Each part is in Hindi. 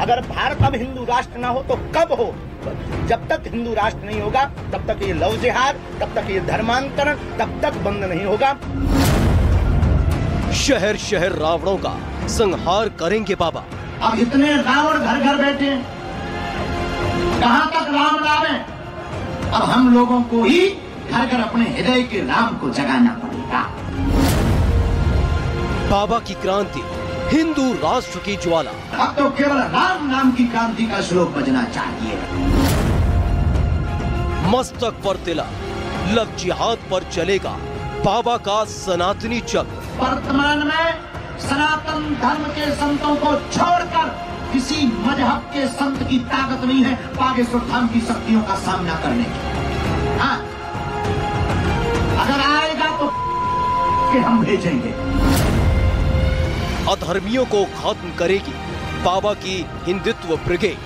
अगर भारत अब हिंदू राष्ट्र ना हो तो कब हो? जब तक हिंदू राष्ट्र नहीं होगा तब तक ये लव जिहाद, तब तक ये धर्मांतरण, तब तक बंद नहीं होगा। शहर शहर रावणों का संहार करेंगे बाबा। अब इतने रावण घर घर बैठे, कहां तक राम लावे? अब हम लोगों को ही घर घर अपने हृदय के राम को जगाना पड़ेगा। बाबा की क्रांति, हिंदू राष्ट्र की ज्वाला। अब तो केवल राम नाम की क्रांति का श्लोक बजना चाहिए। मस्तक पर तिलक, लव जिहाद पर चलेगा बाबा का सनातनी चक्र। वर्तमान में सनातन धर्म के संतों को छोड़कर किसी मजहब के संत की ताकत नहीं है बागेश्वर धाम की शक्तियों का सामना करने की। हाँ, अगर आएगा तो कि हम भेजेंगे। अधर्मियों को खत्म करेगी बाबा की हिंदुत्व ब्रिगेड।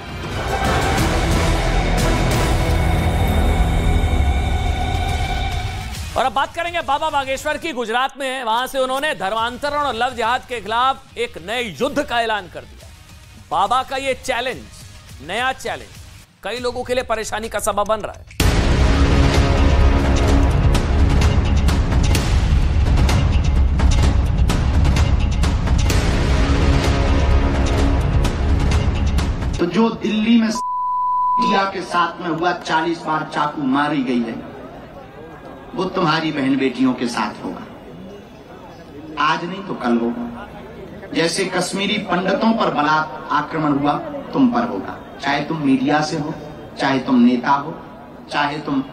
और अब बात करेंगे बाबा बागेश्वर की। गुजरात में वहां से उन्होंने धर्मांतरण और लव जिहाद के खिलाफ एक नए युद्ध का ऐलान कर दिया। बाबा का ये चैलेंज, नया चैलेंज कई लोगों के लिए परेशानी का सबब बन रहा है। तो जो दिल्ली में के साथ में हुआ 40 बार चाकू मारी गई है, वो तुम्हारी बहन बेटियों के साथ होगा। आज नहीं तो कल होगा। जैसे कश्मीरी पंडितों पर बलात् आक्रमण हुआ, तुम पर होगा। चाहे तुम मीडिया से हो, चाहे तुम नेता हो, चाहे तुम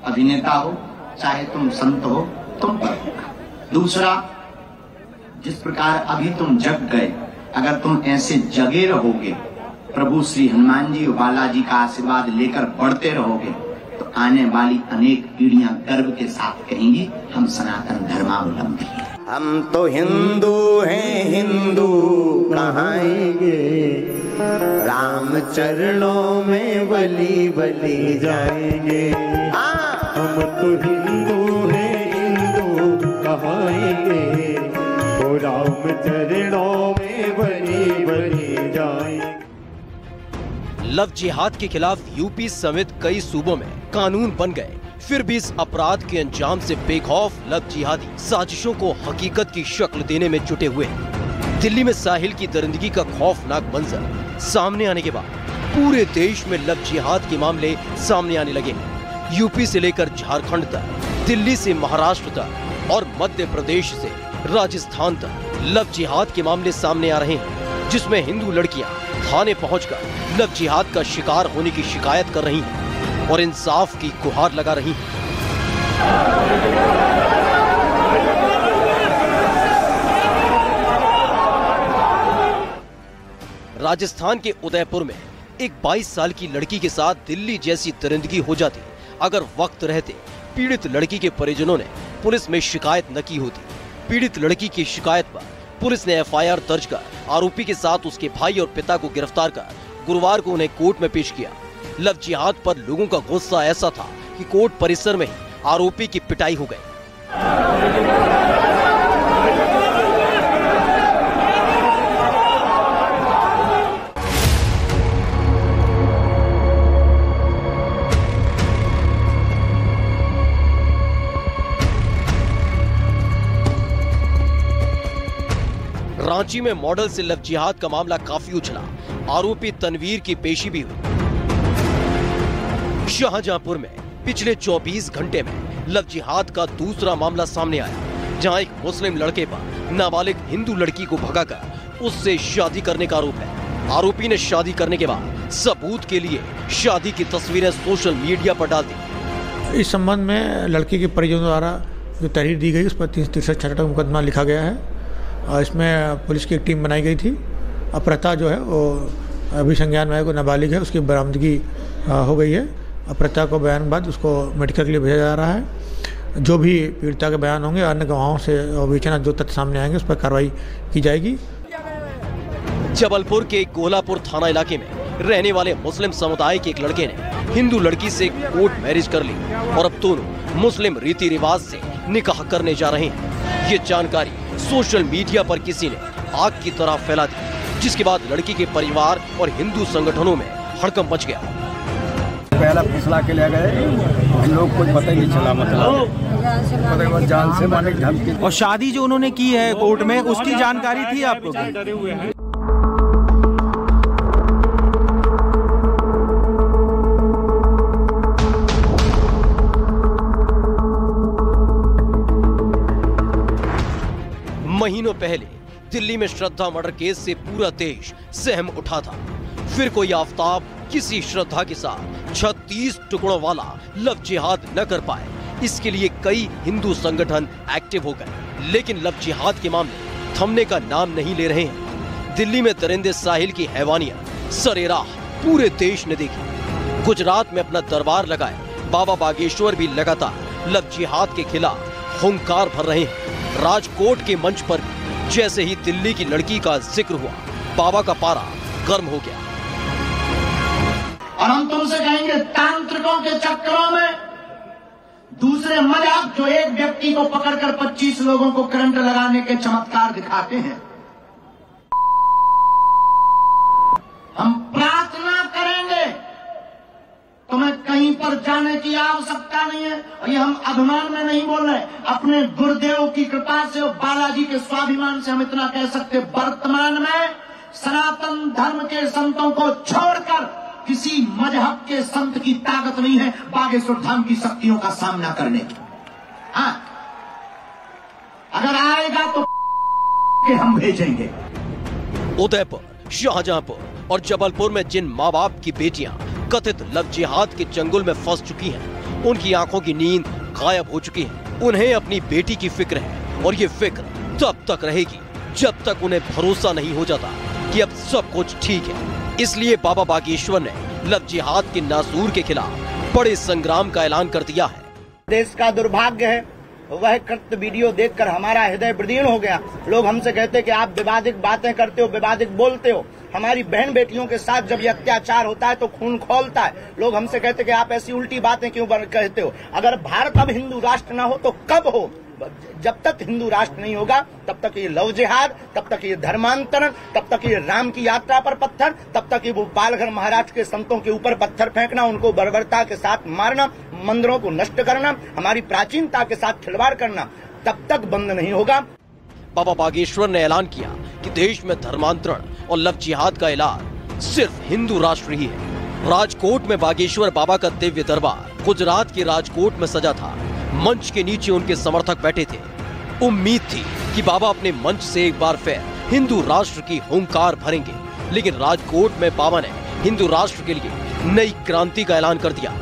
अभिनेता हो, चाहे तुम संत हो, तुम पर होगा। दूसरा, जिस प्रकार अभी तुम जग गए, अगर तुम ऐसे जगे रहोगे, प्रभु श्री हनुमान जी और बालाजी का आशीर्वाद लेकर बढ़ते रहोगे, तो आने वाली अनेक पीढ़ियां गर्व के साथ कहेंगी हम सनातन धर्मावलंबी हैं। हम तो हिंदू हैं, हिंदू कहाएंगे, राम चरणों में बलि बलि जाएंगे। हम तो हिंदू हैं, हिंदू कहाएंगे, तो राम चरणों में बलि बलि जाएंगे। लव जिहाद के खिलाफ यूपी समेत कई सूबों में कानून बन गए, फिर भी इस अपराध के अंजाम से बेखौफ लव जिहादी साजिशों को हकीकत की शक्ल देने में जुटे हुए हैं। दिल्ली में साहिल की दरिंदगी का खौफनाक मंजर सामने आने के बाद पूरे देश में लव जिहाद के मामले सामने आने लगे हैं। यूपी से लेकर झारखंड तक, दिल्ली से महाराष्ट्र तक और मध्य प्रदेश से राजस्थान तक लव जिहाद के मामले सामने आ रहे हैं, जिसमें हिंदू लड़कियां थाने पहुंचकर लव जिहाद का शिकार होने की शिकायत कर रही हैं और इंसाफ की गुहार लगा रही हैं। राजस्थान के उदयपुर में एक 22 साल की लड़की के साथ दिल्ली जैसी दरिंदगी हो जाती अगर वक्त रहते पीड़ित लड़की के परिजनों ने पुलिस में शिकायत न की होती। पीड़ित लड़की की शिकायत पर पुलिस ने एफआईआर दर्ज कर आरोपी के साथ उसके भाई और पिता को गिरफ्तार कर गुरुवार को उन्हें कोर्ट में पेश किया। लव जिहाद पर लोगों का गुस्सा ऐसा था कि कोर्ट परिसर में ही आरोपी की पिटाई हो गई। रांची में मॉडल से लव जिहाद का मामला काफी उछला। आरोपी तनवीर की पेशी भी हुई। शाहजहांपुर में पिछले 24 घंटे में लव जिहाद का दूसरा मामला सामने आया, जहां एक मुस्लिम लड़के पर नाबालिग हिंदू लड़की को भगाकर उससे शादी करने का आरोप है। आरोपी ने शादी करने के बाद सबूत के लिए शादी की तस्वीरें सोशल मीडिया पर डाल दी। इस संबंध में लड़की के परिजनों द्वारा जो तहरीर दी गई, उस पर 363 का मुकदमा लिखा गया है और इसमें पुलिस की एक टीम बनाई गई थी। अपहृता जो है वो अभी संज्ञान में को नाबालिग है, उसकी बरामदगी हो गई है। अपहृता को बयान बाद उसको मेडिकल के लिए भेजा जा रहा है। जो भी पीड़िता के बयान होंगे, अन्य गवाहों से विवेचना जो तथ्य सामने आएंगे उस पर कार्रवाई की जाएगी। जबलपुर के कोल्हापुर थाना इलाके में रहने वाले मुस्लिम समुदाय के एक लड़के ने हिंदू लड़की से कोर्ट मैरिज कर ली और अब दोनों मुस्लिम रीति रिवाज से निकाह करने जा रहे हैं। ये जानकारी सोशल मीडिया पर किसी ने आग की तरह फैला दी। जिसके बाद लड़की के परिवार और हिंदू संगठनों में हड़कंप मच गया। पहला फुसला के ले गए, हम लोग कुछ पता ही नहीं चला, मतलब जान से मारने की धमकी। और शादी जो उन्होंने की है कोर्ट में, उसकी जानकारी थी आपको? महीनों पहले दिल्ली में श्रद्धा मर्डर केस से पूरा देश सहम उठा था। फिर कोई आफताब किसी श्रद्धा के साथ 36 टुकड़ों वाला लव जिहाद न कर पाए, इसके लिए कई हिंदू संगठन एक्टिव हो गए। लेकिन लव जिहाद के मामले थमने का नाम नहीं ले रहे हैं। दिल्ली में दरिंदे साहिल की हैवानियत सरेराह पूरे देश ने देखी। गुजरात में अपना दरबार लगाए बाबा बागेश्वर भी लगातार लव जिहाद के खिलाफ हुंकार भर रहे हैं। राजकोट के मंच पर जैसे ही दिल्ली की लड़की का जिक्र हुआ, बाबा का पारा गर्म हो गया। और हम तुमसे कहेंगे, तांत्रिकों के चक्करों में दूसरे मजाक जो एक व्यक्ति को पकड़कर 25 लोगों को करंट लगाने के चमत्कार दिखाते हैं, हम प्रार्थना करेंगे तुम्हें कहीं पर जाने की आवश्यकता नहीं है। और ये हम अभिमान में नहीं बोल रहे, अपने गुरुदेव की कृपा से और बालाजी के स्वाभिमान से हम इतना कह सकते, वर्तमान में सनातन धर्म के संतों को छोड़कर किसी मजहब के संत की ताकत नहीं है बागेश्वर धाम की शक्तियों का सामना करने की। हाँ, अगर आएगा तो के हम भेजेंगे। उदयपुर, शाहजहांपुर और जबलपुर में जिन माँ बाप की बेटियां कथित लव जिहाद के चंगुल में फंस चुकी हैं, उनकी आंखों की नींद गायब हो चुकी है। उन्हें अपनी बेटी की फिक्र है और ये फिक्र तब तक रहेगी जब तक उन्हें भरोसा नहीं हो जाता कि अब सब कुछ ठीक है। इसलिए बाबा बागेश्वर ने लव जिहाद के नासूर के खिलाफ बड़े संग्राम का ऐलान कर दिया है। देश का दुर्भाग्य है, वह कृत्य वीडियो देखकर हमारा हृदय विदीर्ण हो गया। लोग हमसे कहते कि आप विवादित बातें करते हो, विवादित बोलते हो। हमारी बहन बेटियों के साथ जब ये अत्याचार होता है तो खून खौलता है। लोग हमसे कहते कि आप ऐसी उल्टी बातें क्यों कहते हो। अगर भारत अब हिंदू राष्ट्र न हो तो कब हो? जब तक हिंदू राष्ट्र नहीं होगा तब तक ये लव जिहाद, तब तक ये धर्मांतरण, तब तक ये राम की यात्रा पर पत्थर, तब तक ये वो पालघर महाराष्ट्र के संतों के ऊपर पत्थर फेंकना, उनको बर्बरता के साथ मारना, मंदिरों को नष्ट करना, हमारी प्राचीनता के साथ खिलवाड़ करना, तब तक बंद नहीं होगा। बाबा बागेश्वर ने ऐलान किया कि देश में धर्मांतरण और लव जिहाद का इलाज सिर्फ हिंदू राष्ट्र ही है। राजकोट में बागेश्वर बाबा का दिव्य दरबार गुजरात के राजकोट में सजा था। मंच के नीचे उनके समर्थक बैठे थे। उम्मीद थी कि बाबा अपने मंच से एक बार फिर हिंदू राष्ट्र की हुंकार भरेंगे, लेकिन राजकोट में बाबा ने हिंदू राष्ट्र के लिए नई क्रांति का ऐलान कर दिया।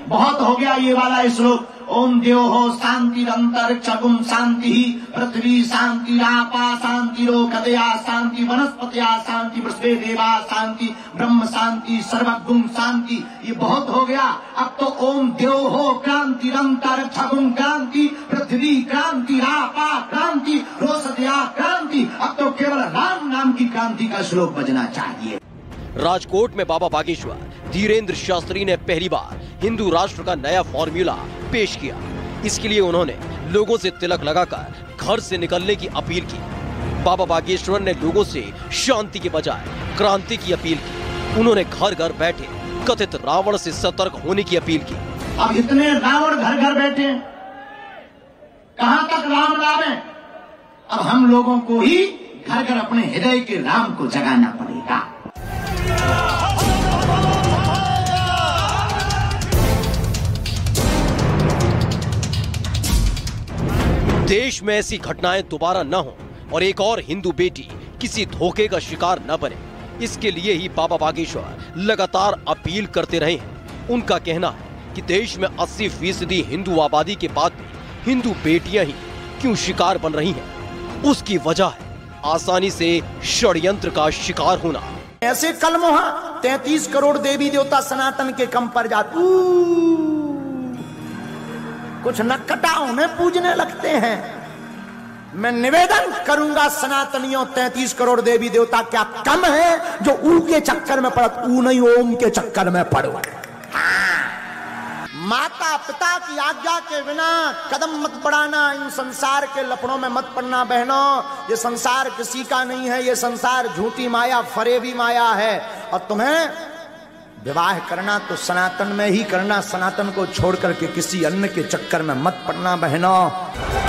बहुत हो गया ये वाला श्लोक, ओम द्योः शांतिरंतरिक्षगुम शांति, पृथ्वी शांतिरापा शांतिरोकदया शांति, वनस्पतया शांति, वृषभे देवा शांति, ब्रह्म शांति, सर्वगुण शांति। ये बहुत हो गया। अब तो ओम द्योः क्रांतिरंतरिक्षगुम क्रांति, पृथ्वी क्रांतिरापा क्रांति, रोषदया क्रांति। अब तो केवल राम नाम की क्रांति का श्लोक बजना चाहिए। राजकोट में बाबा बागेश्वर धीरेन्द्र शास्त्री ने पहली बार हिंदू राष्ट्र का नया फॉर्मूला पेश किया। इसके लिए उन्होंने लोगों से तिलक लगाकर घर से निकलने की अपील की। बाबा बागेश्वर ने लोगों से शांति के बजाय क्रांति की अपील की। उन्होंने घर घर बैठे कथित रावण से सतर्क होने की अपील की। अब इतने रावण घर घर बैठे, कहां तक राम लावे? अब हम लोगों को ही घर घर अपने हृदय के राम को जगाना पड़ेगा। देश में ऐसी घटनाएं दोबारा न हो और एक और हिंदू बेटी किसी धोखे का शिकार न बने, इसके लिए ही बाबा बागेश्वर लगातार अपील करते रहे हैं। उनका कहना है कि देश में 80% हिंदू आबादी के बाद भी हिंदू बेटियां ही क्यों शिकार बन रही हैं। उसकी वजह है आसानी से षड्यंत्र का शिकार होना। ऐसे कलमोहा 33 करोड़ देवी देवता सनातन के कम पर जाते, कुछ नक्कटाओं में पूजने लगते हैं। मैं निवेदन करूंगा सनातनियों, 33 करोड़ देवी देवता क्या कम है जो ऊ के चक्कर में पड़त? ऊ नहीं, ओम के चक्कर में पड़ो। माता पिता की आज्ञा के बिना कदम मत बढ़ाना, इन संसार के लपड़ों में मत पड़ना बहनों। ये संसार किसी का नहीं है, ये संसार झूठी माया, फरेबी माया है। और तुम्हें विवाह करना तो सनातन में ही करना, सनातन को छोड़ करके किसी अन्य के चक्कर में मत पड़ना बहनों।